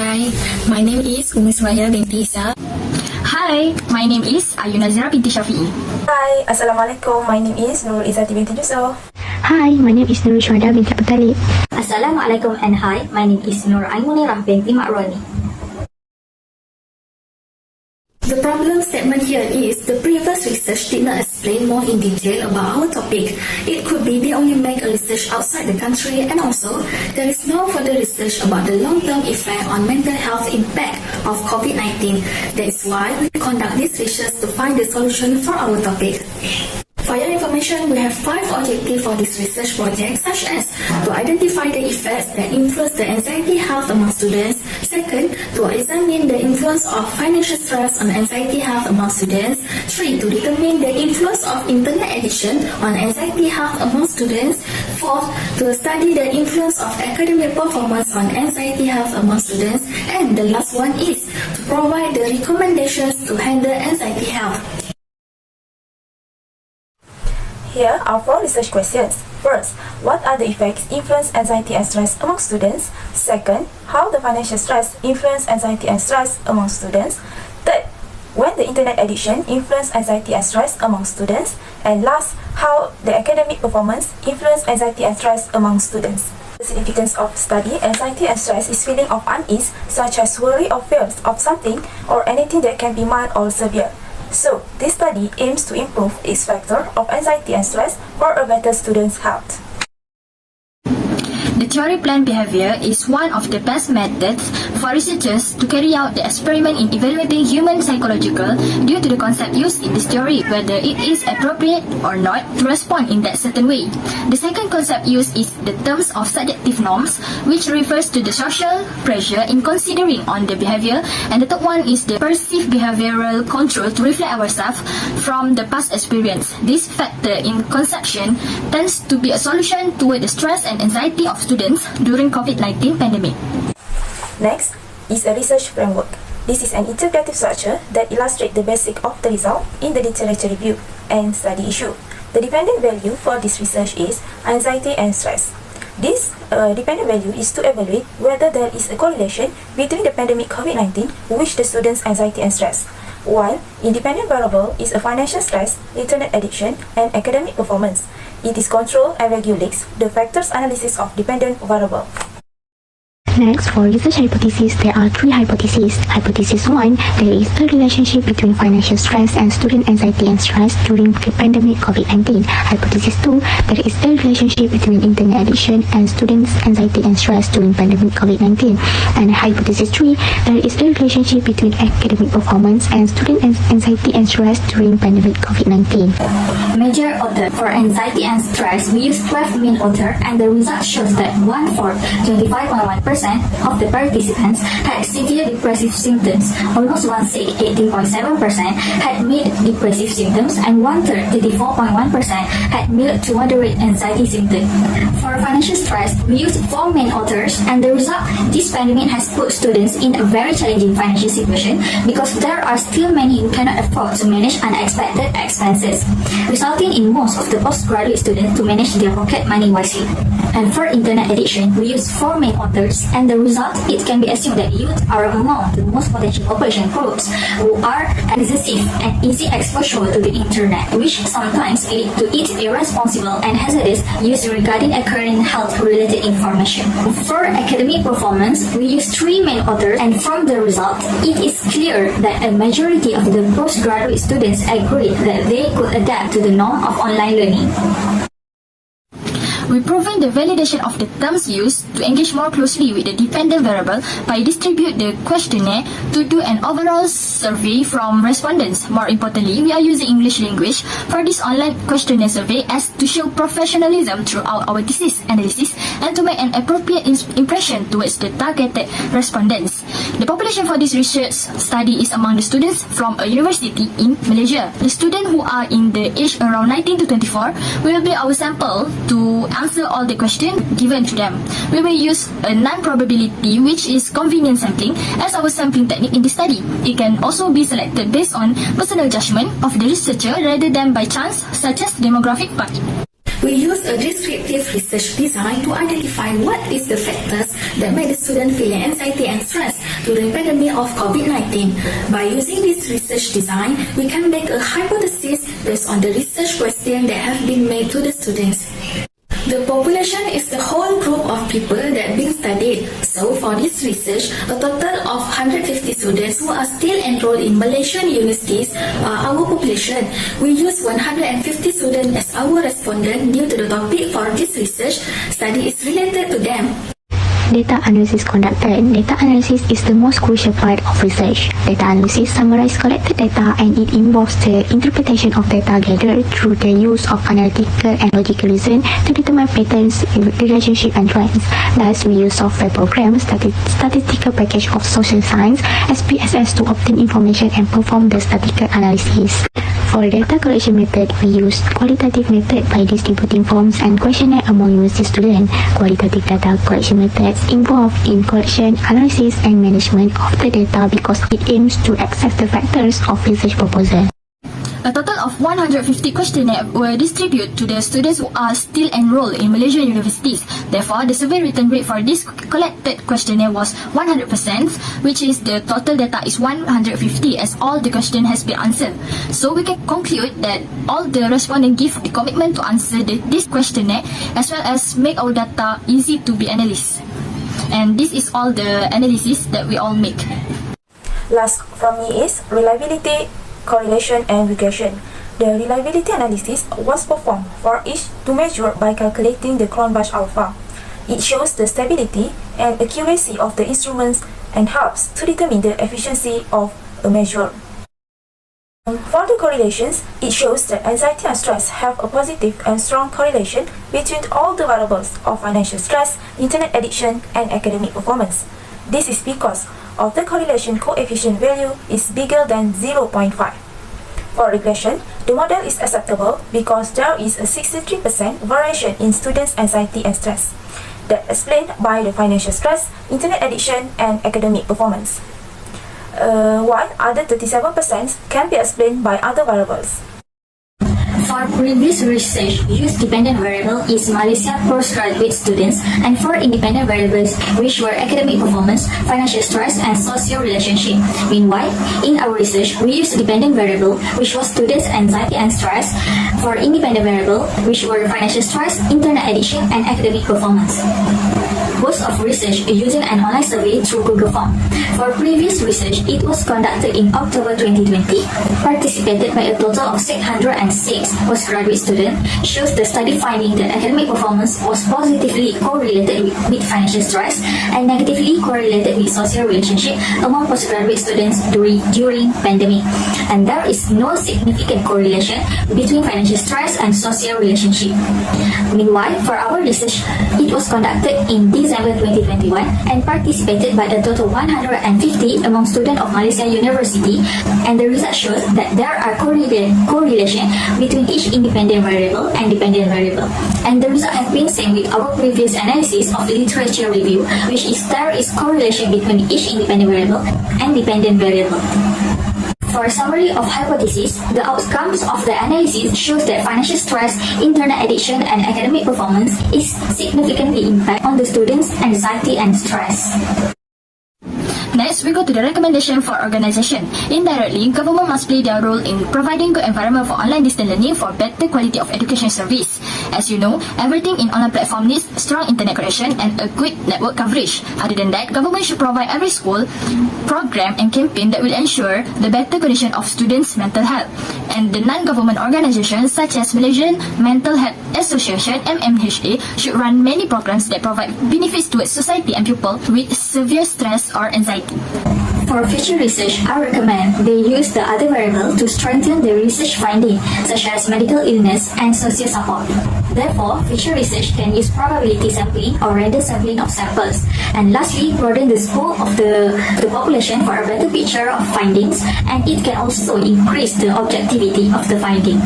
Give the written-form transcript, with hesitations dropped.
Hi, my name is SURAYA binti Isa. Hi, my name is Nazira binti SHAFEI. Hi, Assalamualaikum. My name is NURUL IZZATI binti JUSOH. Hi, my name is SHUHADA binti TALIB. Assalamualaikum and hi, my name is MUNIRAH binti RONI. The problem statement here is the previous research did not explain more in detail about our topic. It could be they only make a research outside the country, and also there is no further research about the long-term effect on mental health impact of COVID-19. That is why we conduct this research to find the solution for our topic. For your information, we have 5 objectives for this research project, such as to identify the effects that influence the anxiety health among students. Second, to examine the influence of financial stress on anxiety health among students. 3, to determine the influence of internet addiction on anxiety health among students. 4, to study the influence of academic performance on anxiety health among students. And the last one is to provide the recommendations to handle anxiety health. Here are 4 research questions. First, what are the effects influence anxiety and stress among students? Second, how the financial stress influence anxiety and stress among students? Third, when the internet addiction influence anxiety and stress among students? And last, how the academic performance influence anxiety and stress among students? The significance of study anxiety and stress is feeling of unease, such as worry or fears of something or anything that can be mild or severe. So, this study aims to improve its factor of anxiety and stress for a better student's health. The theory planned behavior is one of the best methods for researchers to carry out the experiment in evaluating human psychological due to the concept used in this theory, whether it is appropriate or not to respond in that certain way. The second concept used is the terms of subjective norms, which refers to the social pressure in considering on the behavior, and the third one is the perceived behavioral control to reflect ourselves from the past experience. This factor in conception tends to be a solution toward the stress and anxiety of students during COVID-19 pandemic. Next is a research framework. This is an interpretive structure that illustrates the basic of the result in the literature review and study issue. The dependent value for this research is anxiety and stress. This dependent value is to evaluate whether there is a correlation between the pandemic COVID-19 with the students' anxiety and stress, while independent variable is a financial stress, internet addiction, and academic performance. It is control and regulates the factors analysis of dependent variable. Next, for research hypotheses, there are 3 hypotheses. Hypothesis 1, there is a relationship between financial stress and student anxiety and stress during the pandemic COVID-19. Hypothesis 2, there is a relationship between internet addiction and students' anxiety and stress during pandemic COVID-19. And hypothesis 3, there is a relationship between academic performance and student anxiety and stress during pandemic COVID-19. Major author for anxiety and stress, we use 12 main author, and the result shows that 1/4, 25.1% of the participants had severe depressive symptoms. Almost 1/6, 18.7%, had mild depressive symptoms, and 1/3, 34.1%, had mild to moderate anxiety symptoms. For financial stress, we use 4 main authors, and the result, this pandemic has put students in a very challenging financial situation because there are still many who cannot afford to manage unexpected expenses, resulting in most of the postgraduate students to manage their pocket money wisely. And for internet addiction, we use 4 main authors, and the result, it can be assumed that youth are among the most potential population groups who are excessive and easy exposure to the internet, which sometimes lead to its irresponsible and hazardous use regarding occurring health-related information. For academic performance, we use 3 main authors, and from the result, it is clear that a majority of the postgraduate students agreed that they could adapt to the norm of online learning. We provide the validation of the terms used to engage more closely with the dependent variable by distribute the questionnaire to do an overall survey from respondents. More importantly, we are using English language for this online questionnaire survey as to show professionalism throughout our thesis analysis and to make an appropriate impression towards the targeted respondents. The population for this research study is among the students from a university in Malaysia. The students who are in the age around 19 to 24 will be our sample to answer all the questions given to them. We will use a non-probability, which is convenient sampling, as our sampling technique in this study. It can also be selected based on personal judgment of the researcher rather than by chance, such as demographic part. We use a descriptive research design to identify what is the factors that make the student feeling anxiety and stress during pandemic of COVID-19. By using this research design, we can make a hypothesis based on the research question that have been made to the students. The population is the whole group of people that being studied. So for this research, a total of 150 students who are still enrolled in Malaysian universities are our population. We use 150 students as our respondent due to the topic for this research study is related to them. Data analysis conducted. Data analysis is the most crucial part of research. Data analysis summarizes collected data and it involves the interpretation of data gathered through the use of analytical and logical reason to determine patterns, relationship and trends. Thus, we use software programs, statistical package of social science, SPSS to obtain information and perform the statistical analysis. For data collection method, we use qualitative method by distributing forms and questionnaire among university students. Qualitative data collection methods involved in collection, analysis, and management of the data because it aims to assess the factors of research proposal. A total of 150 questionnaires were distributed to the students who are still enrolled in Malaysian universities. Therefore, the survey written rate for this collected questionnaire was 100%, which is the total data is 150 as all the question has been answered. So we can conclude that all the respondents give the commitment to answer this questionnaire as well as make our data easy to be analyzed. And this is all the analysis that we all make. Last from me is reliability, correlation and regression. The reliability analysis was performed for each to measure by calculating the Cronbach alpha. It shows the stability and accuracy of the instruments and helps to determine the efficiency of a measure. For the correlations, it shows that anxiety and stress have a positive and strong correlation between all the variables of financial stress, internet addiction, and academic performance. This is because of the correlation coefficient value is bigger than 0.5. For regression, the model is acceptable because there is a 63% variation in students' anxiety and stress. That explained by the financial stress, internet addiction, and academic performance. While other 37% can be explained by other variables. For previous research, use-dependent variable is Malaysia postgraduate students, and for independent variables, which were academic performance, financial stress, and social relationship. Meanwhile, in our research, we used dependent variable, which was students' anxiety and stress, for independent variable, which were financial stress, internet addiction, and academic performance. Most of research using an online survey through Google Form. For previous research, it was conducted in October 2020, participated by a total of 606 postgraduate students, shows the study finding that academic performance was positively correlated with financial stress and negatively correlated with social relationship among postgraduate students during pandemic. And there is no significant correlation between financial stress and social relationship. Meanwhile, for our research, it was conducted in December 2021 and participated by a total 150 among students of Malaysia University, and the result shows that there are correlation between each independent variable and dependent variable. And the result has been same with our previous analysis of literature review, which is there is correlation between each independent variable and dependent variable. For a summary of hypothesis, the outcomes of the analysis shows that financial stress, internet addiction, and academic performance is significantly impact on the students' anxiety and stress. Next, we go to the recommendation for organization. Indirectly, government must play their role in providing good environment for online distance learning for better quality of education service. As you know, everything in online platform needs strong internet connection and a good network coverage. Other than that, government should provide every school program and campaign that will ensure the better condition of students' mental health. And the non-government organizations such as Malaysian Mental Health Association (MMHA) should run many programs that provide benefits towards society and people with severe stress or anxiety. For future research, I recommend they use the other variable to strengthen the research finding, such as medical illness and social support. Therefore, future research can use probability sampling or random sampling of samples. And lastly, broaden the scope of the population for a better picture of findings, and it can also increase the objectivity of the finding.